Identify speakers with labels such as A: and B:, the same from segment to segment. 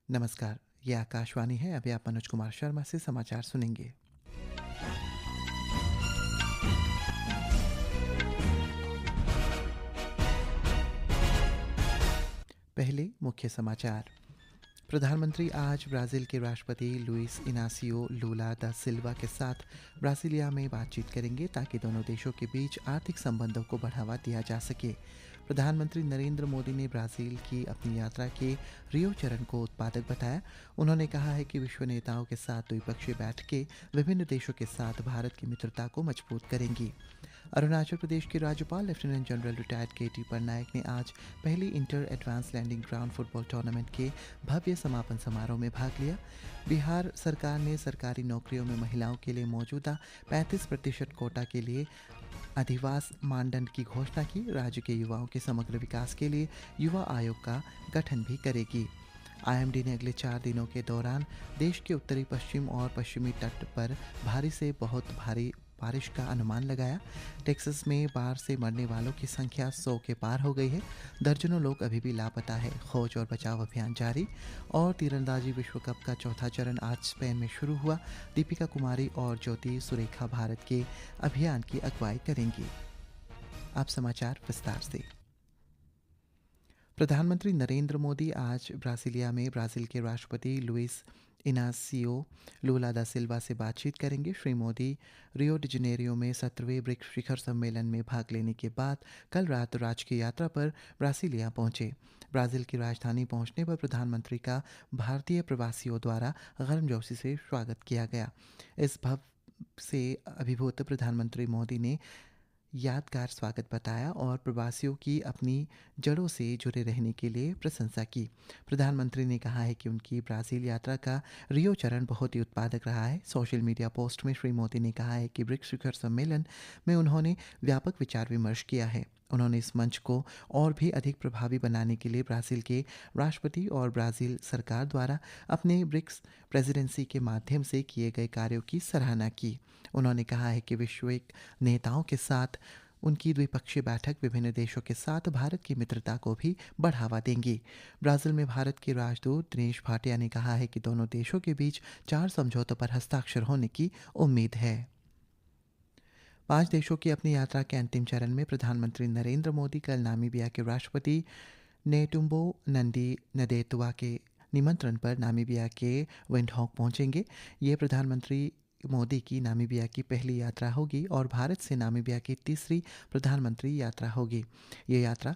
A: नमस्कार, ये आकाशवाणी है। अभी आप मनोज कुमार शर्मा से समाचार सुनेंगे। पहले मुख्य समाचार। प्रधानमंत्री आज ब्राज़ील के राष्ट्रपति लुइस इनासियो लूला दा सिल्वा के साथ ब्रासिलिया में बातचीत करेंगे ताकि दोनों देशों के बीच आर्थिक संबंधों को बढ़ावा दिया जा सके। प्रधानमंत्री नरेंद्र मोदी ने ब्राज़ील की अपनी यात्रा के रियो चरण को उत्पादक बताया। उन्होंने कहा है कि विश्व नेताओं के साथ द्विपक्षीय बैठकें विभिन्न देशों के साथ भारत की मित्रता को मजबूत करेंगी। अरुणाचल प्रदेश के राज्यपाल lieutenant general retired K T Patnaik ने आज पहली inter advance landing ground football tournament के भव्य समापन समारोह में भाग लिया। बिहार सरकार ने सरकारी नौकरियों में महिलाओं के लिए मौजूदा 35% कोटा के लिए अधिवास मानदंड की घोषणा की। राज्य के युवाओं के समग्र विकास के लिए युवा आयोग का गठन भी करेगी। आईएमडी ने अगले 4 दिनों के दौरान देश के उत्तरी पश्चिम और पश्चिमी तट पर भारी से बहुत भारी बारिश का अनुमान लगाया। टेक्सास में बाढ़ से मरने वालों की संख्या 100 के पार हो गई है। दर्जनों लोग अभी भी लापता है। खोज और बचाव अभियान जारी। और तीरंदाजी विश्व कप का चौथा चरण आज स्पेन में शुरू हुआ। दीपिका कुमारी और ज्योति सुरेखा भारत के अभियान की अगुवाई करेंगी। अब समाचार विस्तार से। प्रधानमंत्री नरेंद्र मोदी आज ब्रासिलिया में ब्राज़ील के राष्ट्रपति लुइस इनासियो लूला दा सिल्वा से बातचीत करेंगे। Shri Modi Rio de Janeiro में 17वें ब्रिक्स शिखर सम्मेलन में भाग लेने के बाद कल रात राजकीय यात्रा पर ब्रासिलिया पहुंचे। ब्राज़ील की राजधानी पहुंचने पर प्रधानमंत्री का भारतीय प्रवासियों द्वारा गर्मजोशी से स्वागत किया गया। इस भव्य से अभिभूत प्रधानमंत्री मोदी ने यादगार स्वागत बताया और प्रवासियों की अपनी जड़ों से जुड़े रहने के लिए प्रशंसा की। प्रधानमंत्री ने कहा है कि उनकी ब्राज़ील यात्रा का रियो चरण बहुत ही उत्पादक रहा है। सोशल मीडिया पोस्ट में श्री मोदी ने कहा है कि ब्रिक्स शिखर सम्मेलन में उन्होंने व्यापक विचार विमर्श किया है। उन्होंने इस मंच को और भी अधिक प्रभावी बनाने के लिए ब्राज़ील के राष्ट्रपति और ब्राज़ील सरकार द्वारा अपने ब्रिक्स प्रेसिडेंसी के माध्यम से किए गए कार्यों की सराहना की। उन्होंने कहा है कि वैश्विक नेताओं के साथ उनकी द्विपक्षीय बैठक विभिन्न देशों के साथ भारत की मित्रता को भी बढ़ावा देंगी। ब्राज़ील में भारत के राजदूत दिनेश भाटिया ने कहा है कि दोनों देशों के बीच 4 समझौतों पर हस्ताक्षर होने की उम्मीद है। 5 देशों की अपनी यात्रा के अंतिम चरण में प्रधानमंत्री नरेंद्र मोदी कल नामीबिया के राष्ट्रपति नेटुम्बो नंदी नदेतुआ के निमंत्रण पर नामीबिया के विंडहॉक पहुंचेंगे। ये प्रधानमंत्री मोदी की नामीबिया की पहली यात्रा होगी और भारत से नामीबिया की तीसरी प्रधानमंत्री यात्रा होगी। ये यात्रा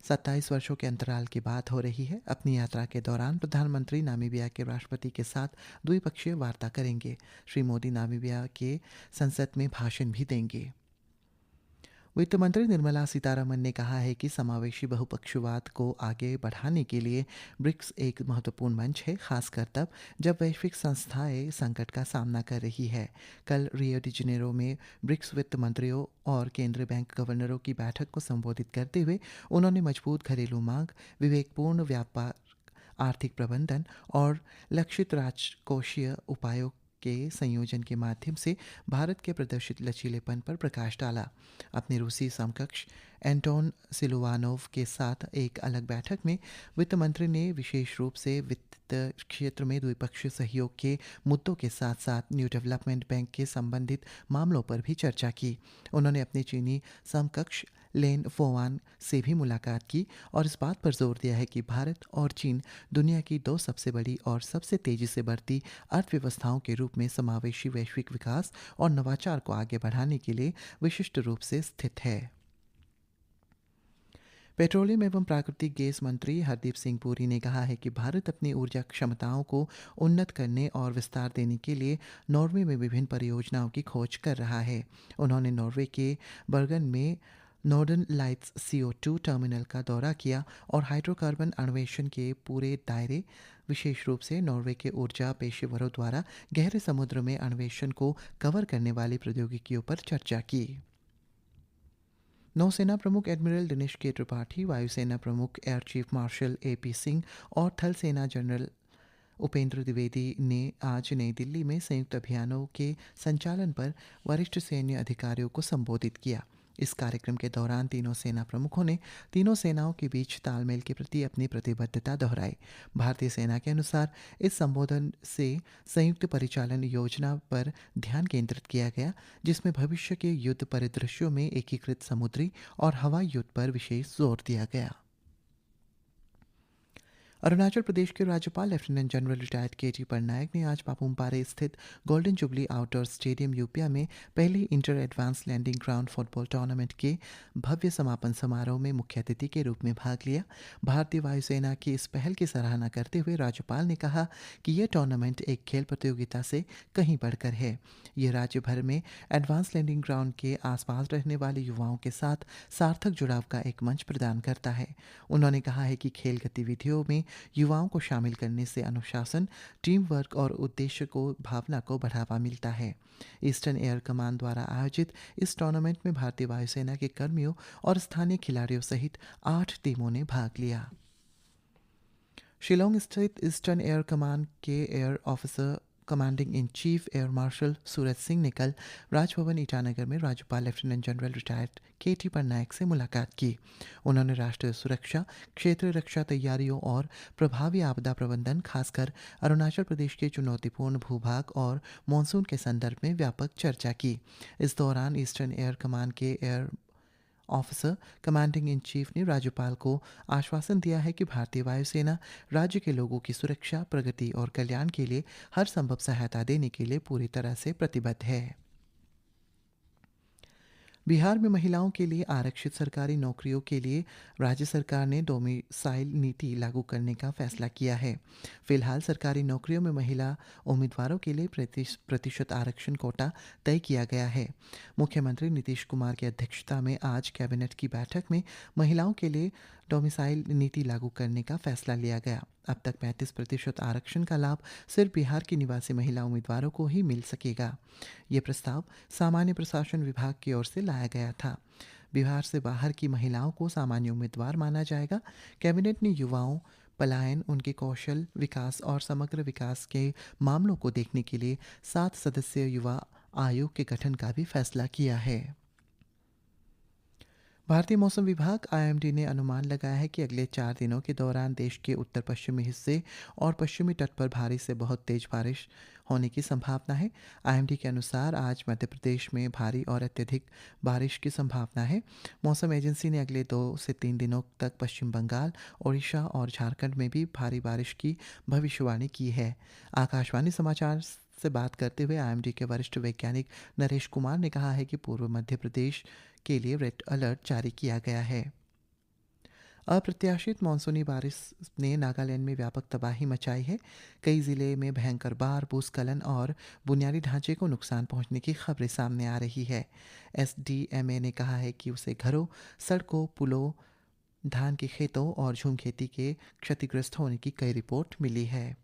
A: 27 वर्षों के अंतराल के बाद हो रही है। अपनी यात्रा के दौरान प्रधानमंत्री नामीबिया के राष्ट्रपति के साथ द्विपक्षीय वार्ता करेंगे। श्री मोदी नामीबिया के संसद में भाषण भी देंगे। वित्त मंत्री निर्मला सीतारमण ने कहा है कि समावेशी बहुपक्षवाद को आगे बढ़ाने के लिए ब्रिक्स एक महत्वपूर्ण मंच है, खासकर तब जब वैश्विक संस्थाएं संकट का सामना कर रही है। कल रियो डी जनेरो में ब्रिक्स वित्त मंत्रियों और केंद्रीय बैंक गवर्नरों की बैठक को संबोधित करते हुए उन्होंने मजबूत घरेलू मांग, विवेकपूर्ण व्यापार, आर्थिक प्रबंधन और लक्षित राजकोषीय उपायों के संयोजन के माध्यम से भारत के प्रदर्शित लचीलेपन पर प्रकाश डाला। अपने रूसी समकक्ष एंटोन सिलुवानोव के साथ एक अलग बैठक में वित्त मंत्री ने विशेष रूप से वित्त क्षेत्र में द्विपक्षीय सहयोग के मुद्दों के साथ साथ न्यू डेवलपमेंट बैंक के संबंधित मामलों पर भी चर्चा की। उन्होंने अपने चीनी समकक्ष लेन फोवान से भी मुलाकात की और इस बात पर जोर दिया है कि भारत और चीन दुनिया की 2 सबसे बड़ी और सबसे तेजी से बढ़ती अर्थव्यवस्थाओं के रूप में समावेशी वैश्विक विकास और नवाचार को आगे बढ़ाने के लिए विशिष्ट रूप से स्थित है। पेट्रोलियम एवं प्राकृतिक गैस मंत्री हरदीप सिंह पुरी ने कहा है कि भारत अपनी ऊर्जा क्षमताओं को उन्नत करने और विस्तार देने के लिए नॉर्वे में विभिन्न परियोजनाओं की खोज कर रहा है। उन्होंने नॉर्वे के बर्गन में नॉर्दर्न लाइट्स CO2 टर्मिनल का दौरा किया और हाइड्रोकार्बन अन्वेषण के पूरे दायरे, विशेष रूप से नॉर्वे के ऊर्जा पेशेवरों द्वारा गहरे समुद्र में अन्वेषण को कवर करने वाली प्रौद्योगिकियों पर चर्चा की। नौसेना प्रमुख एडमिरल दिनेश के त्रिपाठी, वायुसेना प्रमुख air chief marshal AP Singh और थल सेना जनरल उपेंद्र द्विवेदी ने आज नई दिल्ली में संयुक्त अभियानों के संचालन पर वरिष्ठ सैन्य अधिकारियों को संबोधित किया। इस कार्यक्रम के दौरान तीनों सेना प्रमुखों ने तीनों सेनाओं के बीच तालमेल के प्रति अपनी प्रतिबद्धता दोहराई। भारतीय सेना के अनुसार इस संबोधन से संयुक्त परिचालन योजना पर ध्यान केंद्रित किया गया, जिसमें भविष्य के युद्ध परिदृश्यों में एकीकृत समुद्री और हवाई युद्ध पर विशेष जोर दिया गया। अरुणाचल प्रदेश के राज्यपाल lieutenant general retired K T. Patnaik ने आज पापुम-पारे स्थित golden jubilee outdoor stadium Yupia में पहली inter advance landing ground football tournament के भव्य समापन समारोह में मुख्य अतिथि के रूप में भाग लिया। भारतीय वायुसेना की इस पहल की सराहना करते हुए राज्यपाल ने कहा कि यह टूर्नामेंट एक खेल प्रतियोगिता से कहीं बढ़कर है। ये राज्य भर में एडवांस लैंडिंग ग्राउंड के आसपास रहने वाले युवाओं के साथ सार्थक जुड़ाव का एक मंच प्रदान करता है। उन्होंने कहा है कि खेल गतिविधियों में युवाओं को शामिल करने से अनुशासन, टीम वर्क और उद्देश्य को भावना को बढ़ावा मिलता है। ईस्टर्न एयर कमांड द्वारा आयोजित इस टूर्नामेंट में भारतीय वायुसेना के कर्मियों और स्थानीय खिलाड़ियों सहित 8 टीमों ने भाग लिया। शिलोंग स्थित ईस्टर्न एयर कमांड के air officer commanding in chief air marshal Suraj Singh ने कल राजभवन ईटानगर में राज्यपाल lieutenant general retired K T. Patnaik से मुलाकात की। उन्होंने राष्ट्रीय सुरक्षा, क्षेत्रीय रक्षा तैयारियों और प्रभावी आपदा प्रबंधन, खासकर अरुणाचल प्रदेश के चुनौतीपूर्ण भूभाग और मानसून के संदर्भ में व्यापक चर्चा की। इस दौरान ईस्टर्न एयर कमांड के air officer commanding in chief ने राज्यपाल को आश्वासन दिया है कि भारतीय वायुसेना राज्य के लोगों की सुरक्षा, प्रगति और कल्याण के लिए हर संभव सहायता देने के लिए पूरी तरह से प्रतिबद्ध है। बिहार में महिलाओं के लिए आरक्षित सरकारी नौकरियों के लिए राज्य सरकार ने डोमिसाइल नीति लागू करने का फैसला किया है। फिलहाल सरकारी नौकरियों में महिला उम्मीदवारों के लिए प्रतिशत आरक्षण कोटा तय किया गया है। मुख्यमंत्री नीतीश कुमार की अध्यक्षता में आज कैबिनेट की बैठक में महिलाओं के लिए डोमिसाइल नीति लागू करने का फैसला लिया गया। अब तक 35% आरक्षण का लाभ सिर्फ बिहार की निवासी महिला उम्मीदवारों को ही मिल सकेगा। ये प्रस्ताव सामान्य प्रशासन विभाग की ओर से लाया गया था। बिहार से बाहर की महिलाओं को सामान्य उम्मीदवार माना जाएगा। कैबिनेट ने युवाओं, पलायन, उनके कौशल विकास और समग्र विकास के मामलों को देखने के लिए 7 सदस्यीय युवा आयोग के गठन का भी फैसला किया है। भारतीय मौसम विभाग आईएमडी ने अनुमान लगाया है कि अगले 4 दिनों के दौरान देश के उत्तर पश्चिमी हिस्से और पश्चिमी तट पर भारी से बहुत तेज बारिश होने की संभावना है। आईएमडी के अनुसार आज मध्य प्रदेश में भारी और अत्यधिक बारिश की संभावना है। मौसम एजेंसी ने अगले 2 से 3 दिनों तक पश्चिम बंगाल, ओडिशा और झारखंड में भी भारी बारिश की भविष्यवाणी की है। आकाशवाणी समाचार से बात करते हुए आईएमडी के वरिष्ठ वैज्ञानिक नरेश कुमार ने कहा है कि पूर्व मध्य प्रदेश के लिए रेड अलर्ट जारी किया गया है। अप्रत्याशित मानसूनी बारिश ने नागालैंड में व्यापक तबाही मचाई है। कई जिले में भयंकर बाढ़, भूस्खलन और बुनियादी ढांचे को नुकसान पहुंचने की खबरें सामने आ रही है। एसडीएमए ने कहा है कि उसे घरों, सड़कों, पुलों, धान के खेतों और झूम खेती के क्षतिग्रस्त होने की कई रिपोर्ट मिली है।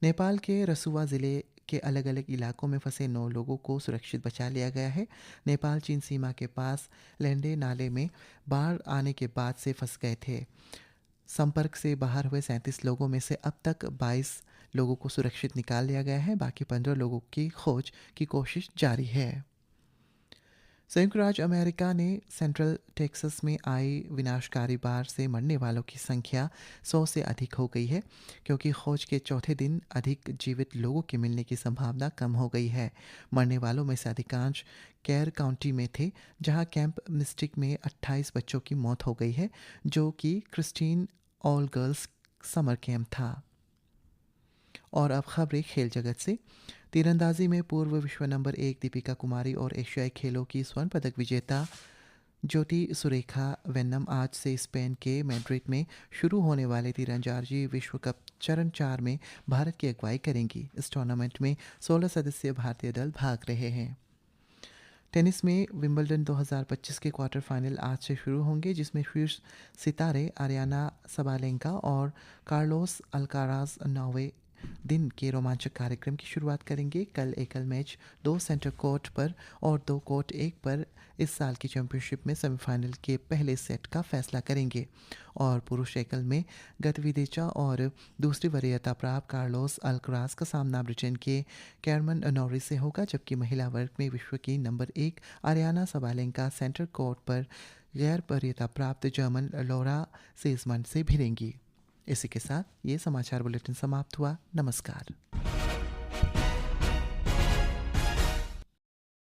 A: नेपाल के रसुआ ज़िले के अलग अलग इलाकों में फंसे 9 लोगों को सुरक्षित बचा लिया गया है। नेपाल चीन सीमा के पास लेंडे नाले में बाढ़ आने के बाद से फंस गए थे। संपर्क से बाहर हुए 37 लोगों में से अब तक 22 लोगों को सुरक्षित निकाल लिया गया है। बाकी 15 लोगों की खोज की कोशिश जारी है। संयुक्त राज्य अमेरिका ने सेंट्रल टेक्सास में आई विनाशकारी बाढ़ से मरने वालों की संख्या 100 से अधिक हो गई है, क्योंकि खोज के चौथे दिन अधिक जीवित लोगों के मिलने की संभावना कम हो गई है। मरने वालों में से अधिकांश कैर काउंटी में थे, जहां कैंप मिस्टिक में 28 बच्चों की मौत हो गई है, जो कि Christine all girls summer camp था। और अब खबरें खेल जगत से। तीरंदाजी में पूर्व विश्व नंबर 1 दीपिका कुमारी और एशियाई खेलों की स्वर्ण पदक विजेता ज्योति सुरेखा वेन्नम आज से स्पेन के मैड्रिड में शुरू होने वाले तीरंदाजी विश्व कप चरण 4 में भारत की अगुवाई करेंगी। इस टूर्नामेंट में 16 सदस्यीय भारतीय दल भाग रहे हैं। टेनिस में विंबलडन 2025 के क्वार्टर फाइनल आज से शुरू होंगे, जिसमें शीर्ष सितारे आरियाना सबालेंका और कार्लोस अल्काराज नॉर्वे दिन के रोमांचक कार्यक्रम की शुरुआत करेंगे। कल एकल मैच 2 सेंटर कोर्ट पर और 2 कोर्ट 1 पर इस साल की चैंपियनशिप में सेमीफाइनल के पहले सेट का फैसला करेंगे। और पुरुष एकल में गतविदेचा और दूसरी वरीयता प्राप्त कार्लोस अल्कराज का सामना ब्रिटेन के कैरमन नॉरी से होगा, जबकि महिला वर्ग में विश्व की number 1 Ariana Sabalenka centre court पर गैर वरीयता प्राप्त जर्मन लौरा सेजमन से भिड़ेंगी। इसी के साथ ये समाचार बुलेटिन समाप्त हुआ। नमस्कार।